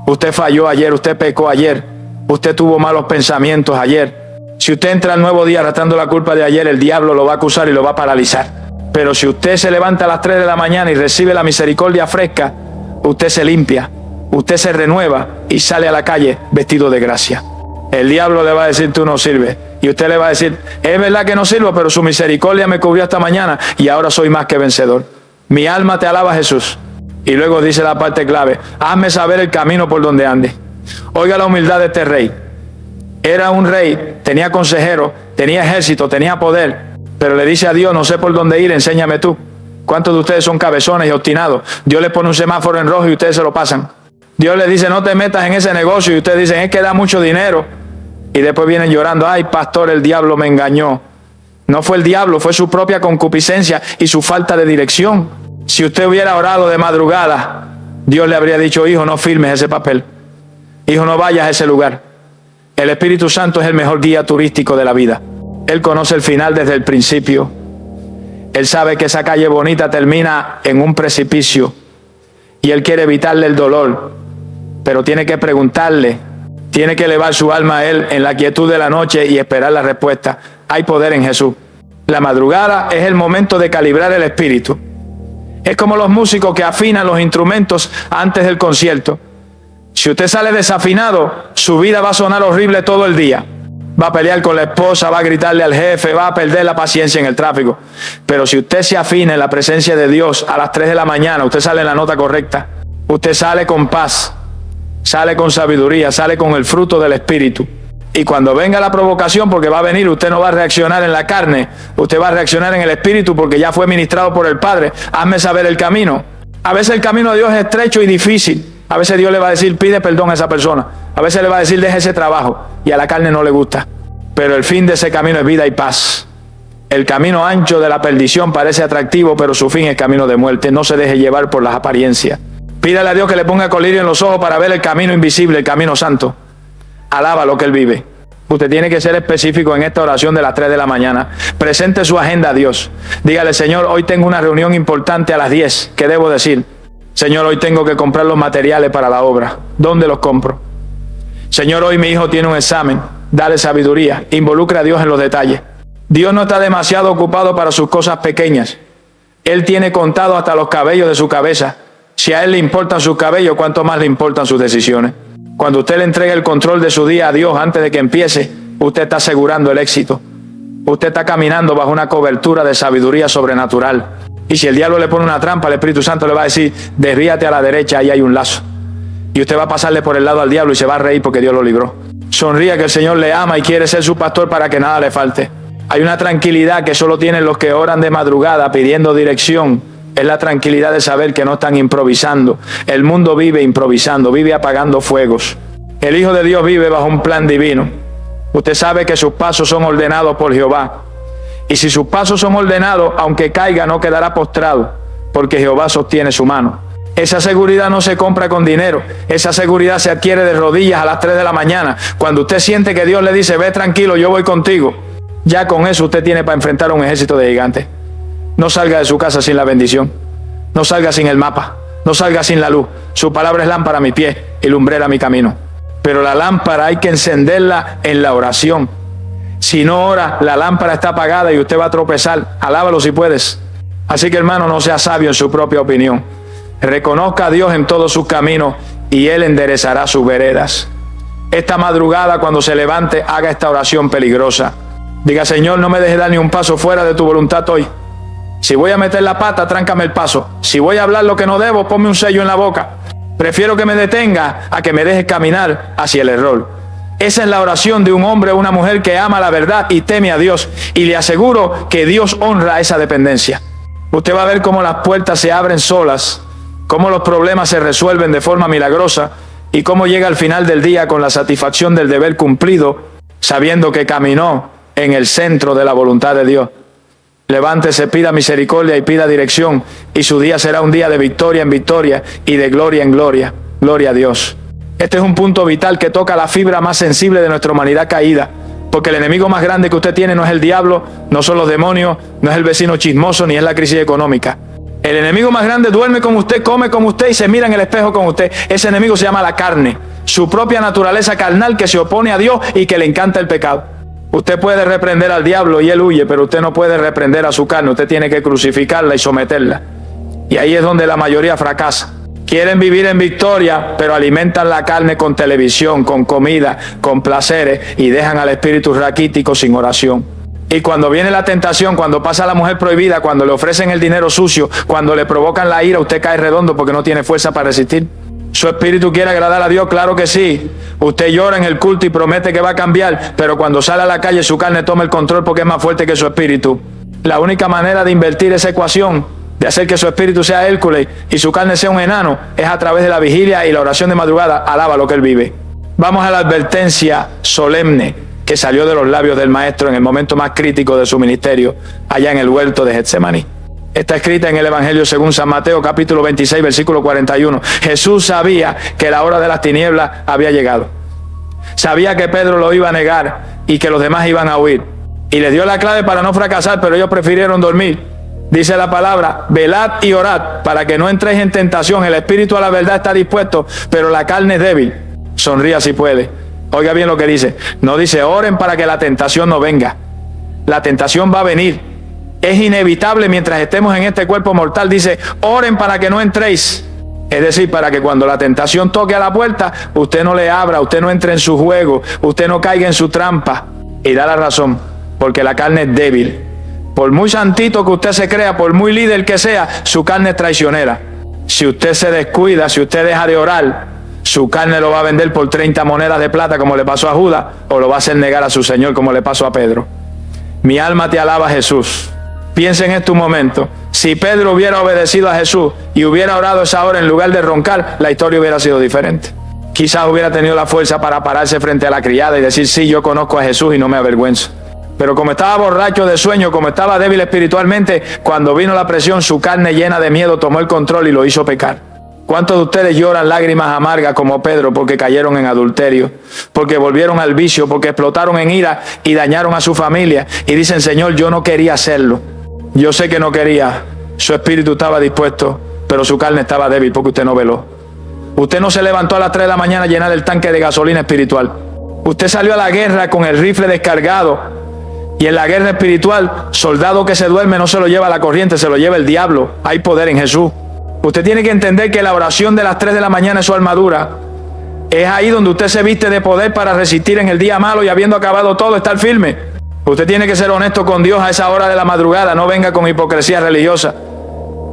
Usted falló ayer, usted pecó ayer, usted tuvo malos pensamientos ayer. Si usted entra al nuevo día arrastrando la culpa de ayer, el diablo lo va a acusar y lo va a paralizar. Pero si usted se levanta a las 3 de la mañana y recibe la misericordia fresca, usted se limpia, usted se renueva y sale a la calle vestido de gracia. El diablo le va a decir, tú no sirves. Y usted le va a decir, es verdad que no sirvo, pero su misericordia me cubrió esta mañana y ahora soy más que vencedor. Mi alma te alaba, Jesús. Y luego dice la parte clave, hazme saber el camino por donde ande. Oiga la humildad de este rey. Era un rey, tenía consejero, tenía ejército, tenía poder, pero le dice a Dios, no sé por dónde ir, enséñame tú. ¿Cuántos de ustedes son cabezones y obstinados? Dios les pone un semáforo en rojo y ustedes se lo pasan. Dios les dice, no te metas en ese negocio, y ustedes dicen, es que da mucho dinero. Y después vienen llorando, ay pastor, el diablo me engañó. No fue el diablo, fue su propia concupiscencia y su falta de dirección. Si usted hubiera orado de madrugada, Dios le habría dicho, hijo, no firmes ese papel. Hijo, no vayas a ese lugar. El Espíritu Santo es el mejor guía turístico de la vida. Él conoce el final desde el principio. Él sabe que esa calle bonita termina en un precipicio y Él quiere evitarle el dolor, pero tiene que preguntarle, tiene que elevar su alma a Él en la quietud de la noche y esperar la respuesta. Hay poder en Jesús. La madrugada es el momento de calibrar el espíritu. Es como los músicos que afinan los instrumentos antes del concierto. Si usted sale desafinado, su vida va a sonar horrible todo el día. Va a pelear con la esposa, va a gritarle al jefe, va a perder la paciencia en el tráfico. Pero si usted se afina en la presencia de Dios a las 3 de la mañana, usted sale en la nota correcta. Usted sale con paz, sale con sabiduría, sale con el fruto del Espíritu. Y cuando venga la provocación, porque va a venir, usted no va a reaccionar en la carne, usted va a reaccionar en el Espíritu porque ya fue ministrado por el Padre. Hazme saber el camino. A veces el camino de Dios es estrecho y difícil. A veces Dios le va a decir, pide perdón a esa persona. A veces le va a decir, deje ese trabajo. Y a la carne no le gusta. Pero el fin de ese camino es vida y paz. El camino ancho de la perdición parece atractivo, pero su fin es camino de muerte. No se deje llevar por las apariencias. Pídale a Dios que le ponga colirio en los ojos para ver el camino invisible, el camino santo. Alaba lo que Él vive. Usted tiene que ser específico en esta oración de las 3 de la mañana. Presente su agenda a Dios. Dígale, Señor, hoy tengo una reunión importante a las 10. ¿Qué debo decir? Señor, hoy tengo que comprar los materiales para la obra. ¿Dónde los compro? Señor, hoy mi hijo tiene un examen. Dale sabiduría. Involucra a Dios en los detalles. Dios no está demasiado ocupado para sus cosas pequeñas. Él tiene contado hasta los cabellos de su cabeza. Si a Él le importan sus cabellos, ¿cuánto más le importan sus decisiones? Cuando usted le entrega el control de su día a Dios antes de que empiece, usted está asegurando el éxito. Usted está caminando bajo una cobertura de sabiduría sobrenatural. Y si el diablo le pone una trampa, el Espíritu Santo le va a decir, desvíate a la derecha, ahí hay un lazo. y usted va a pasarle por el lado al diablo y se va a reír porque Dios lo libró. Sonría que el Señor le ama y quiere ser su pastor para que nada le falte. Hay una tranquilidad que solo tienen los que oran de madrugada pidiendo dirección. Es la tranquilidad de saber que no están improvisando. El mundo vive improvisando, vive apagando fuegos. El Hijo de Dios vive bajo un plan divino. Usted sabe que sus pasos son ordenados por Jehová. Y si sus pasos son ordenados, aunque caiga no quedará postrado, porque Jehová sostiene su mano. Esa seguridad no se compra con dinero. Esa seguridad se adquiere de rodillas a las 3 de la mañana. Cuando usted siente que Dios le dice, ve tranquilo, yo voy contigo. Ya con eso usted tiene para enfrentar a un ejército de gigantes. No salga de su casa sin la bendición. No salga sin el mapa. No salga sin la luz. Su palabra es lámpara a mi pie y lumbrera a mi camino. Pero la lámpara hay que encenderla en la oración. Si no ora, la lámpara está apagada y usted va a tropezar. Alábalo si puedes. Así que hermano, no sea sabio en su propia opinión. Reconozca a Dios en todos sus caminos y Él enderezará sus veredas. Esta madrugada, cuando se levante, haga esta oración peligrosa. Diga, Señor, no me dejes dar ni un paso fuera de tu voluntad hoy. Si voy a meter la pata, tráncame el paso. Si voy a hablar lo que no debo, ponme un sello en la boca. Prefiero que me detenga a que me dejes caminar hacia el error. Esa es la oración de un hombre o una mujer que ama la verdad y teme a Dios. Y le aseguro que Dios honra esa dependencia. Usted va a ver cómo las puertas se abren solas, cómo los problemas se resuelven de forma milagrosa y cómo llega al final del día con la satisfacción del deber cumplido, sabiendo que caminó en el centro de la voluntad de Dios. Levántese, pida misericordia y pida dirección, y su día será un día de victoria en victoria y de gloria en gloria. Gloria a Dios. Este es un punto vital que toca la fibra más sensible de nuestra humanidad caída, porque el enemigo más grande que usted tiene no es el diablo, no son los demonios, no es el vecino chismoso, ni es la crisis económica. El enemigo más grande duerme con usted, come con usted y se mira en el espejo con usted. Ese enemigo se llama la carne, su propia naturaleza carnal que se opone a Dios y que le encanta el pecado. Usted puede reprender al diablo y él huye, pero usted no puede reprender a su carne. Usted tiene que crucificarla y someterla. Y ahí es donde la mayoría fracasa. Quieren vivir en victoria, pero alimentan la carne con televisión, con comida, con placeres y dejan al espíritu raquítico sin oración. Y cuando viene la tentación, cuando pasa la mujer prohibida, cuando le ofrecen el dinero sucio, cuando le provocan la ira, usted cae redondo porque no tiene fuerza para resistir. ¿Su espíritu quiere agradar a Dios? Claro que sí. Usted llora en el culto y promete que va a cambiar, pero cuando sale a la calle su carne toma el control porque es más fuerte que su espíritu. La única manera de invertir esa ecuación, de hacer que su espíritu sea Hércules y su carne sea un enano, es a través de la vigilia y la oración de madrugada. Alaba lo que él vive. Vamos a la advertencia solemne que salió de los labios del Maestro en el momento más crítico de su ministerio, allá en el huerto de Getsemaní. Está escrita en el Evangelio según San Mateo, capítulo 26, versículo 41. Jesús sabía que la hora de las tinieblas había llegado. Sabía que Pedro lo iba a negar y que los demás iban a huir. Y le dio la clave para no fracasar, pero ellos prefirieron dormir. Dice la palabra, velad y orad para que no entréis en tentación. El espíritu a la verdad está dispuesto, pero la carne es débil. Sonría si puede. Oiga bien lo que dice. No dice, oren para que la tentación no venga. La tentación va a venir. Es inevitable mientras estemos en este cuerpo mortal. Dice, oren para que no entréis. Es decir, para que cuando la tentación toque a la puerta, usted no le abra, usted no entre en su juego, usted no caiga en su trampa. Y da la razón, porque la carne es débil. Por muy santito que usted se crea, por muy líder que sea, su carne es traicionera. Si usted se descuida, si usted deja de orar, su carne lo va a vender por 30 monedas de plata como le pasó a Judas, o lo va a hacer negar a su Señor como le pasó a Pedro. Mi alma te alaba, Jesús. Piensa en este momento. Si Pedro hubiera obedecido a Jesús y hubiera orado esa hora en lugar de roncar, la historia hubiera sido diferente. Quizás hubiera tenido la fuerza para pararse frente a la criada y decir, sí, yo conozco a Jesús y no me avergüenzo. Pero como estaba borracho de sueño, como estaba débil espiritualmente, cuando vino la presión, su carne llena de miedo tomó el control y lo hizo pecar. ¿Cuántos de ustedes lloran lágrimas amargas como Pedro porque cayeron en adulterio, porque volvieron al vicio, porque explotaron en ira y dañaron a su familia? Y dicen, Señor, yo no quería hacerlo. Yo sé que no quería. Su espíritu estaba dispuesto, pero su carne estaba débil porque usted no veló. Usted no se levantó a las 3 de la mañana a llenar el tanque de gasolina espiritual. Usted salió a la guerra con el rifle descargado. Y en la guerra espiritual, soldado que se duerme no se lo lleva la corriente, se lo lleva el diablo. Hay poder en Jesús. Usted tiene que entender que la oración de las 3 de la mañana es su armadura. Es ahí donde usted se viste de poder para resistir en el día malo y habiendo acabado todo, estar firme. Usted tiene que ser honesto con Dios a esa hora de la madrugada. No venga con hipocresía religiosa.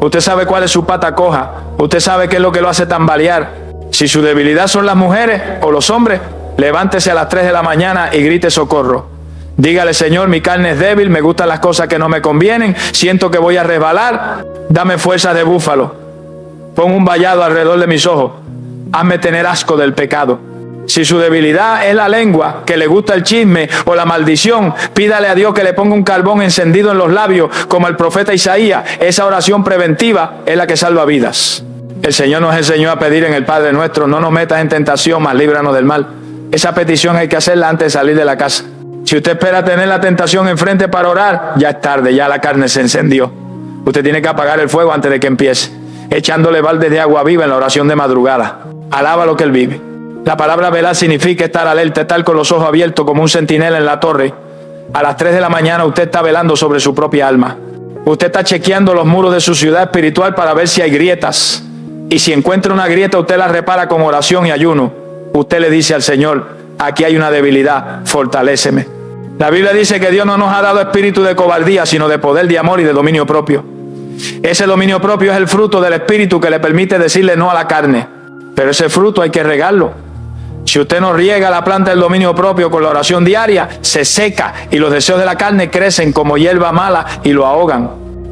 Usted sabe cuál es su pata coja. Usted sabe qué es lo que lo hace tambalear. Si su debilidad son las mujeres o los hombres, levántese a las 3 de la mañana y grite socorro. Dígale: Señor, mi carne es débil, me gustan las cosas que no me convienen, siento que voy a resbalar, dame fuerzas de búfalo. Pon un vallado alrededor de mis ojos, hazme tener asco del pecado. Si su debilidad es la lengua, que le gusta el chisme o la maldición, pídale a Dios que le ponga un carbón encendido en los labios, como el profeta Isaías. Esa oración preventiva es la que salva vidas. El Señor nos enseñó a pedir en el Padre Nuestro: no nos metas en tentación, mas líbranos del mal. Esa petición hay que hacerla antes de salir de la casa. Si usted espera tener la tentación enfrente para orar, ya es tarde, ya la carne se encendió. Usted tiene que apagar el fuego antes de que empiece, echándole baldes de agua viva en la oración de madrugada. Alaba lo que Él vive. La palabra velar significa estar alerta, estar con los ojos abiertos como un centinela en la torre. A las 3 de la mañana usted está velando sobre su propia alma. Usted está chequeando los muros de su ciudad espiritual para ver si hay grietas. Y si encuentra una grieta, usted la repara con oración y ayuno. Usted le dice al Señor: aquí hay una debilidad, fortaléceme. La Biblia dice que Dios no nos ha dado espíritu de cobardía, sino de poder, de amor y de dominio propio. Ese dominio propio es el fruto del espíritu que le permite decirle no a la carne. Pero ese fruto hay que regarlo. Si usted no riega la planta del dominio propio con la oración diaria, se seca y los deseos de la carne crecen como hierba mala y lo ahogan.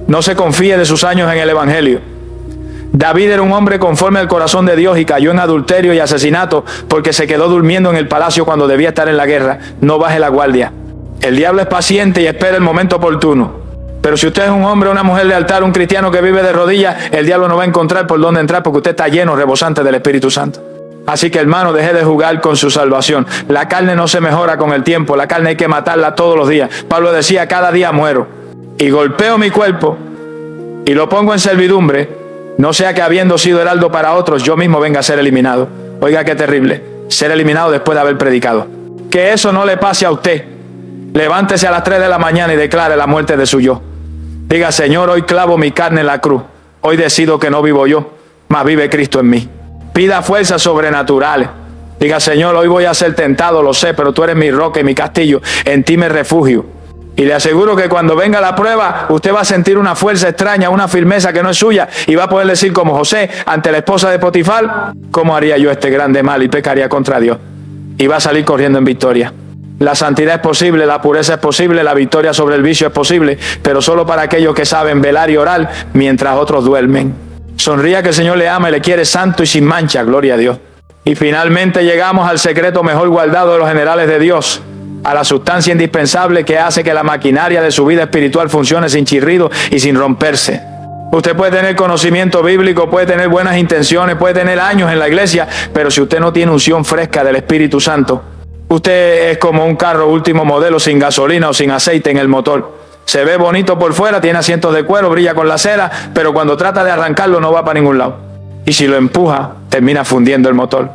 No se confíe de sus años en el Evangelio. David era un hombre conforme al corazón de Dios y cayó en adulterio y asesinato porque se quedó durmiendo en el palacio cuando debía estar en la guerra. No baje la guardia. El diablo es paciente y espera el momento oportuno. Pero si usted es un hombre, una mujer de altar, un cristiano que vive de rodillas, el diablo no va a encontrar por dónde entrar porque usted está lleno, rebosante del Espíritu Santo. Así que, hermano, deje de jugar con su salvación. La carne no se mejora con el tiempo, la carne hay que matarla todos los días. Pablo decía: cada día muero y golpeo mi cuerpo y lo pongo en servidumbre, no sea que habiendo sido heraldo para otros, yo mismo venga a ser eliminado. Oiga qué terrible, ser eliminado después de haber predicado. Que eso no le pase a usted. Levántese a las 3 de la mañana y declare la muerte de su yo. Diga: Señor, hoy clavo mi carne en la cruz. Hoy decido que no vivo yo, mas vive Cristo en mí. Pida fuerzas sobrenaturales. Diga: Señor, hoy voy a ser tentado, lo sé, pero tú eres mi roca y mi castillo. En ti me refugio. Y le aseguro que cuando venga la prueba, usted va a sentir una fuerza extraña, una firmeza que no es suya, y va a poder decir como José ante la esposa de Potifar: ¿cómo haría yo este grande mal y pecaría contra Dios? Y va a salir corriendo en victoria. La santidad es posible, la pureza es posible, la victoria sobre el vicio es posible, pero solo para aquellos que saben velar y orar mientras otros duermen. Sonría que el Señor le ama y le quiere santo y sin mancha, gloria a Dios. Y finalmente llegamos al secreto mejor guardado de los generales de Dios, a la sustancia indispensable que hace que la maquinaria de su vida espiritual funcione sin chirrido y sin romperse. Usted puede tener conocimiento bíblico, puede tener buenas intenciones, puede tener años en la iglesia, pero si usted no tiene unción fresca del Espíritu Santo, usted es como un carro último modelo sin gasolina o sin aceite en el motor. Se ve bonito por fuera, tiene asientos de cuero, brilla con la cera, pero cuando trata de arrancarlo no va para ningún lado. Y si lo empuja, termina fundiendo el motor.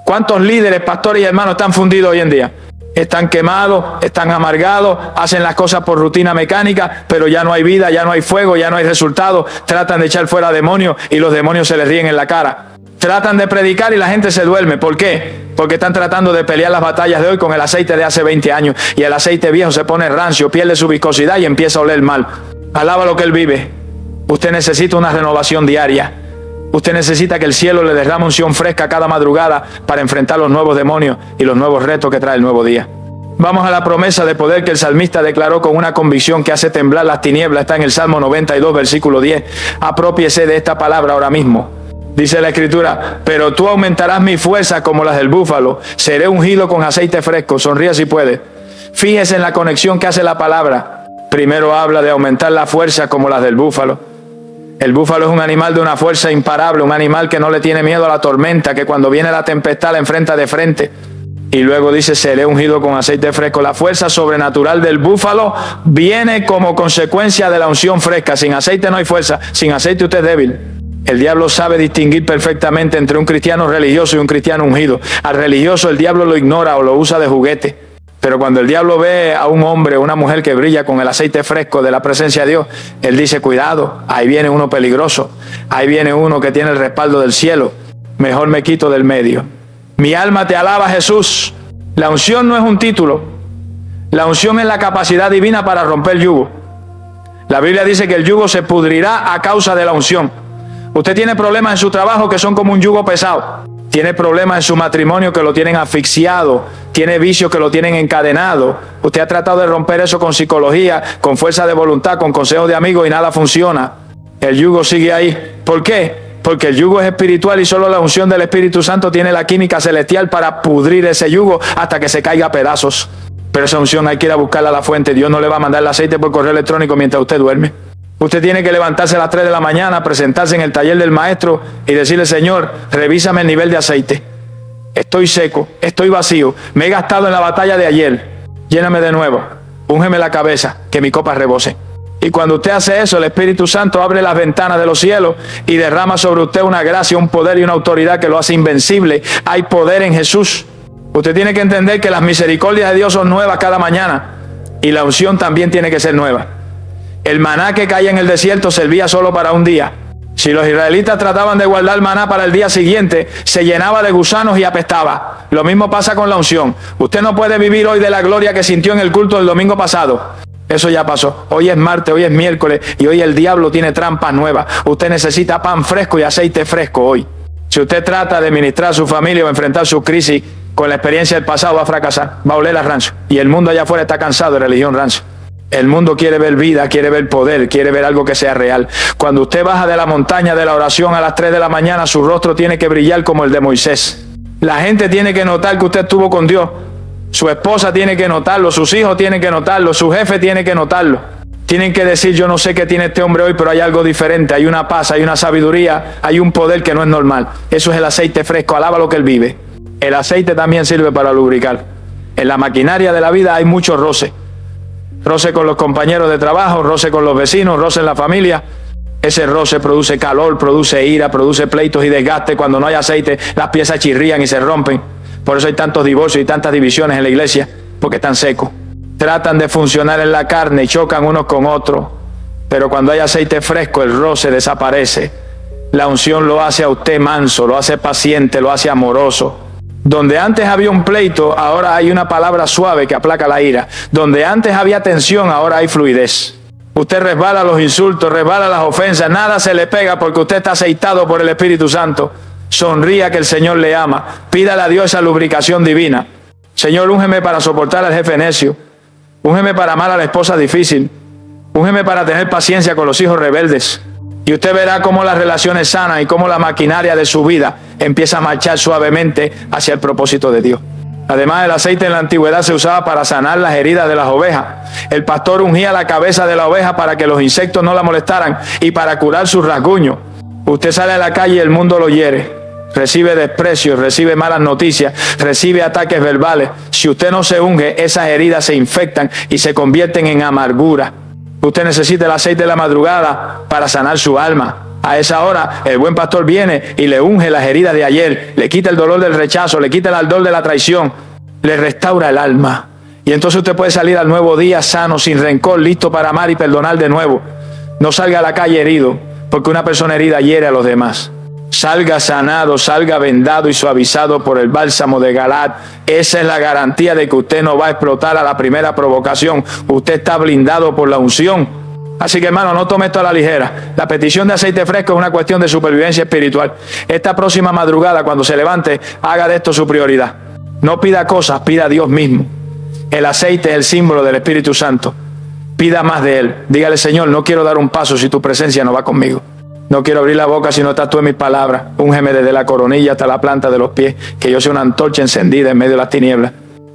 ¿Cuántos líderes, pastores y hermanos están fundidos hoy en día? Están quemados, están amargados, hacen las cosas por rutina mecánica, pero ya no hay vida, ya no hay fuego, ya no hay resultado. Tratan de echar fuera demonios y los demonios se les ríen en la cara. Tratan de predicar y la gente se duerme. ¿Por qué? Porque están tratando de pelear las batallas de hoy con el aceite de hace 20 años. Y el aceite viejo se pone rancio, pierde su viscosidad y empieza a oler mal. Alaba lo que Él vive. Usted necesita una renovación diaria. Usted necesita que el cielo le derrame unción fresca cada madrugada para enfrentar los nuevos demonios y los nuevos retos que trae el nuevo día. Vamos a la promesa de poder que el salmista declaró con una convicción que hace temblar las tinieblas. Está en el Salmo 92, versículo 10. Apropiese de esta palabra ahora mismo. Dice la Escritura: pero tú aumentarás mi fuerza como las del búfalo, seré ungido con aceite fresco. Sonríe si puede. Fíjese en la conexión que hace la palabra. Primero habla de aumentar la fuerza como las del búfalo. El búfalo es un animal de una fuerza imparable, un animal que no le tiene miedo a la tormenta, que cuando viene la tempestad la enfrenta de frente. Y luego dice: seré ungido con aceite fresco. La fuerza sobrenatural del búfalo viene como consecuencia de la unción fresca. Sin aceite no hay fuerza, sin aceite usted es débil. El diablo sabe distinguir perfectamente entre un cristiano religioso y un cristiano ungido. Al religioso el diablo lo ignora o lo usa de juguete. Pero cuando el diablo ve a un hombre o una mujer que brilla con el aceite fresco de la presencia de Dios, él dice: cuidado, ahí viene uno peligroso, ahí viene uno que tiene el respaldo del cielo, mejor me quito del medio. Mi alma te alaba, Jesús. La unción no es un título, la unción es la capacidad divina para romper yugo. La Biblia dice que el yugo se pudrirá a causa de la unción. Usted tiene problemas en su trabajo que son como un yugo pesado. tiene problemas en su matrimonio que lo tienen asfixiado, tiene vicios que lo tienen encadenado. Usted ha tratado de romper eso con psicología, con fuerza de voluntad, con consejos de amigos y nada funciona. El yugo sigue ahí. ¿Por qué? Porque el yugo es espiritual y solo la unción del Espíritu Santo tiene la química celestial para pudrir ese yugo hasta que se caiga a pedazos. Pero esa unción hay que ir a buscarla a la fuente. Dios no le va a mandar el aceite por correo electrónico mientras usted duerme. Usted tiene que levantarse a las 3 de la mañana, presentarse en el taller del maestro y decirle: Señor, revísame el nivel de aceite. Estoy seco, estoy vacío, me he gastado en la batalla de ayer. Lléname de nuevo, úngeme la cabeza, que mi copa rebose. Y cuando usted hace eso, el Espíritu Santo abre las ventanas de los cielos y derrama sobre usted una gracia, un poder y una autoridad que lo hace invencible. Hay poder en Jesús. Usted tiene que entender que las misericordias de Dios son nuevas cada mañana y la unción también tiene que ser nueva. El maná que caía en el desierto servía solo para un día. Si los israelitas trataban de guardar el maná para el día siguiente, se llenaba de gusanos y apestaba. Lo mismo pasa con la unción. Usted no puede vivir hoy de la gloria que sintió en el culto del domingo pasado. Eso ya pasó. Hoy es martes, hoy es miércoles y hoy el diablo tiene trampas nuevas. Usted necesita pan fresco y aceite fresco hoy. Si usted trata de ministrar a su familia o enfrentar sus crisis con la experiencia del pasado, va a fracasar, va a oler a rancio. Y el mundo allá afuera está cansado de religión rancio. El mundo quiere ver vida, quiere ver poder, quiere ver algo que sea real. Cuando usted baja de la montaña de la oración a las 3 de la mañana, su rostro tiene que brillar como el de Moisés. La gente tiene que notar que usted estuvo con Dios. Su esposa tiene que notarlo, sus hijos tienen que notarlo, su jefe tiene que notarlo. Tienen que decir: yo no sé qué tiene este hombre hoy, pero hay algo diferente, hay una paz, hay una sabiduría, hay un poder que no es normal. Eso es el aceite fresco, alaba lo que él vive. El aceite también sirve para lubricar. En la maquinaria de la vida hay mucho roce. Roce con los compañeros de trabajo, roce con los vecinos, roce en la familia. Ese roce produce calor, produce ira, produce pleitos y desgaste. Cuando no hay aceite, las piezas chirrían y se rompen. Por eso hay tantos divorcios y tantas divisiones en la iglesia, porque están secos. Tratan de funcionar en la carne y chocan unos con otros. Pero cuando hay aceite fresco, el roce desaparece. La unción lo hace a usted manso, lo hace paciente, lo hace amoroso. Donde antes había un pleito, ahora hay una palabra suave que aplaca la ira. Donde antes había tensión, ahora hay fluidez. Usted resbala los insultos, resbala las ofensas, nada se le pega porque usted está aceitado por el Espíritu Santo. Sonría que el Señor le ama. Pídale a Dios esa lubricación divina. Señor, úngeme para soportar al jefe necio. Úngeme para amar a la esposa difícil. Úngeme para tener paciencia con los hijos rebeldes. Y usted verá cómo las relaciones sanas y cómo la maquinaria de su vida empieza a marchar suavemente hacia el propósito de Dios. Además, el aceite en la antigüedad se usaba para sanar las heridas de las ovejas. El pastor ungía la cabeza de la oveja para que los insectos no la molestaran y para curar sus rasguños. Usted sale a la calle y el mundo lo hiere. Recibe desprecios, recibe malas noticias, recibe ataques verbales. Si usted no se unge, esas heridas se infectan y se convierten en amargura. Usted necesita el aceite de la madrugada para sanar su alma. A esa hora, el buen pastor viene y le unge las heridas de ayer, le quita el dolor del rechazo, le quita el ardor de la traición, le restaura el alma. Y entonces usted puede salir al nuevo día sano, sin rencor, listo para amar y perdonar de nuevo. No salga a la calle herido, porque una persona herida hiere a los demás. Salga sanado, salga vendado y suavizado por el bálsamo de Galaad. Esa es la garantía de que usted no va a explotar a la primera provocación. Usted está blindado por la unción. Así que, hermano, no tome esto a la ligera. La petición de aceite fresco es una cuestión de supervivencia espiritual. Esta próxima madrugada, cuando se levante, haga de esto su prioridad. No pida cosas, pida a Dios mismo. El aceite es el símbolo del Espíritu Santo. Pida más de Él. Dígale: Señor, no quiero dar un paso si tu presencia no va conmigo. No quiero abrir la boca si no estás tú en mis palabras. Úngeme desde la coronilla hasta la planta de los pies, que yo sea una antorcha encendida en medio de las tinieblas.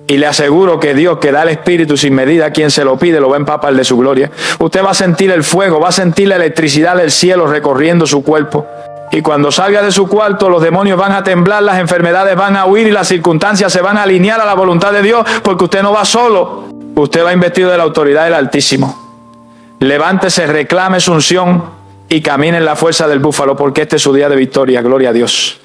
Y le aseguro que Dios, que da el Espíritu sin medida a quien se lo pide, lo va a empapar de su gloria. Usted va a sentir el fuego, va a sentir la electricidad del cielo recorriendo su cuerpo. Y cuando salga de su cuarto, los demonios van a temblar, las enfermedades van a huir y las circunstancias se van a alinear a la voluntad de Dios, porque usted no va solo. Usted va investido de la autoridad del Altísimo. Levántese, reclame su unción y camine en la fuerza del búfalo, porque este es su día de victoria. Gloria a Dios.